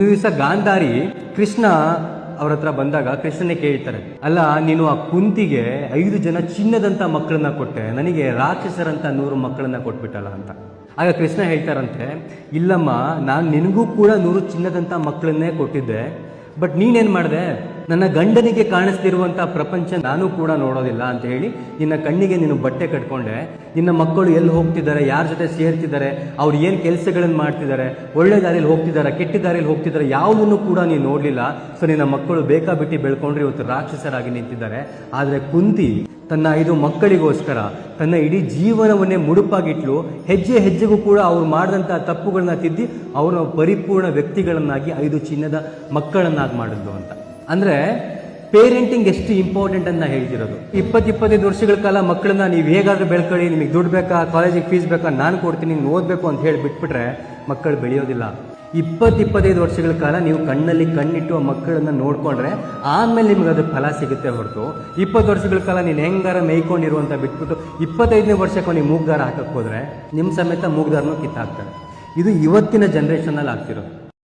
ದಿವಸ ಗಾಂಧಾರಿ ಕೃಷ್ಣ ಅವ್ರ ಹತ್ರ ಬಂದಾಗ ಕೃಷ್ಣನೇ ಕೇಳ್ತಾರೆ, ಅಲ್ಲ ನೀನು ಆ ಕುಂತಿಗೆ 5 ಜನ ಚಿನ್ನದಂತ ಮಕ್ಕಳನ್ನ ಕೊಟ್ಟೆ, ನನಗೆ ರಾಕ್ಷಸರಂತ 100 ಮಕ್ಕಳನ್ನ ಕೊಟ್ಬಿಟ್ಟಲ್ಲ ಅಂತ. ಆಗ ಕೃಷ್ಣ ಹೇಳ್ತಾರಂತೆ, ಇಲ್ಲಮ್ಮ, ನಾನು ನಿನಗೂ ಕೂಡ 100 ಚಿನ್ನದಂತ ಮಕ್ಕಳನ್ನೇ ಕೊಟ್ಟಿದ್ದೆ, ಬಟ್ ನೀನೇನ್ ಮಾಡಿದೆ, ನನ್ನ ಗಂಡನಿಗೆ ಕಾಣಿಸ್ತಿರುವಂತಹ ಪ್ರಪಂಚ ನಾನು ಕೂಡ ನೋಡೋದಿಲ್ಲ ಅಂತ ಹೇಳಿ ನಿನ್ನ ಕಣ್ಣಿಗೆ ನೀನು ಬಟ್ಟೆ ಕಟ್ಕೊಂಡೆ. ನಿನ್ನ ಮಕ್ಕಳು ಎಲ್ಲಿ ಹೋಗ್ತಿದ್ದಾರೆ, ಯಾರ ಜೊತೆ ಸೇರ್ತಿದ್ದಾರೆ, ಅವ್ರು ಏನು ಕೆಲಸಗಳನ್ನು ಮಾಡ್ತಿದ್ದಾರೆ, ಒಳ್ಳೆ ದಾರಿಯಲ್ಲಿ ಹೋಗ್ತಿದ್ದಾರೆ, ಕೆಟ್ಟ ದಾರಿಯಲ್ಲಿ ಹೋಗ್ತಿದ್ದಾರೆ, ಯಾವುದನ್ನು ಕೂಡ ನೀನು ನೋಡಲಿಲ್ಲ. ಸೊ ನಿನ್ನ ಮಕ್ಕಳು ಬೇಕಾಬಿಟ್ಟಿ ಬೆಳ್ಕೊಂಡ್ರೆ ಇವತ್ತು ರಾಕ್ಷಸರಾಗಿ ನಿಂತಿದ್ದಾರೆ. ಆದರೆ ಕುಂತಿ ತನ್ನ 5 ಮಕ್ಕಳಿಗೋಸ್ಕರ ತನ್ನ ಇಡೀ ಜೀವನವನ್ನೇ ಮುಡುಪಾಗಿಟ್ಲು. ಹೆಜ್ಜೆ ಹೆಜ್ಜೆಗೂ ಕೂಡ ಅವ್ರು ಮಾಡಿದಂತಹ ತಪ್ಪುಗಳನ್ನ ತಿದ್ದಿ ಅವರ ಪರಿಪೂರ್ಣ ವ್ಯಕ್ತಿಗಳನ್ನಾಗಿ 5 ಚಿನ್ನದ ಮಕ್ಕಳನ್ನಾಗಿ ಮಾಡಿದ್ಲು ಅಂತ. ಅಂದ್ರೆ ಪೇರೆಂಟಿಂಗ್ ಎಷ್ಟು ಇಂಪಾರ್ಟೆಂಟ್ ಅಂತ ಹೇಳ್ತಿರೋದು. 20-25 ವರ್ಷಗಳ ಕಾಲ ಮಕ್ಕಳನ್ನ ನೀವು ಹೇಗಾದ್ರೂ ಬೆಳ್ಕೊಳ್ಳಿ, ನಿಮಗೆ ದುಡ್ಡು ಬೇಕಾ, ಕಾಲೇಜಿಗೆ ಫೀಸ್ ಬೇಕಾ, ನಾನು ಕೊಡ್ತೀನಿ, ನೀನು ಓದಬೇಕು ಅಂತ ಹೇಳಿ ಬಿಟ್ಬಿಟ್ರೆ ಮಕ್ಕಳು ಬೆಳೆಯೋದಿಲ್ಲ. 20-25 ವರ್ಷಗಳ ಕಾಲ ನೀವು ಕಣ್ಣಲ್ಲಿ ಕಣ್ಣಿಟ್ಟು ಆ ಮಕ್ಕಳನ್ನ ನೋಡ್ಕೊಂಡ್ರೆ ಆಮೇಲೆ ನಿಮ್ಗೆ ಅದು ಫಲ ಸಿಗುತ್ತೆ ಹೊರತು 20 ವರ್ಷಗಳ ಕಾಲ ನೀನು ಹೆಂಗಾರ ಮೇಯ್ಕೊಂಡಿರುವಂತ ಬಿಟ್ಬಿಟ್ಟು 25ನೇ ವರ್ಷಕ್ಕೆ ನೀವು ಮೂಗ್ದಾರ ಹಾಕಕ್ಕೆ ಹೋದ್ರೆ ನಿಮ್ಮ ಸಮೇತ ಮೂಗ್ದಾರನೂ ಕಿತ್ತಾಕ್ತಾರೆ. ಇದು ಇವತ್ತಿನ ಜನ್ರೇಷನ್ ಅಲ್ಲಿ ಆಗ್ತಿರೋದು.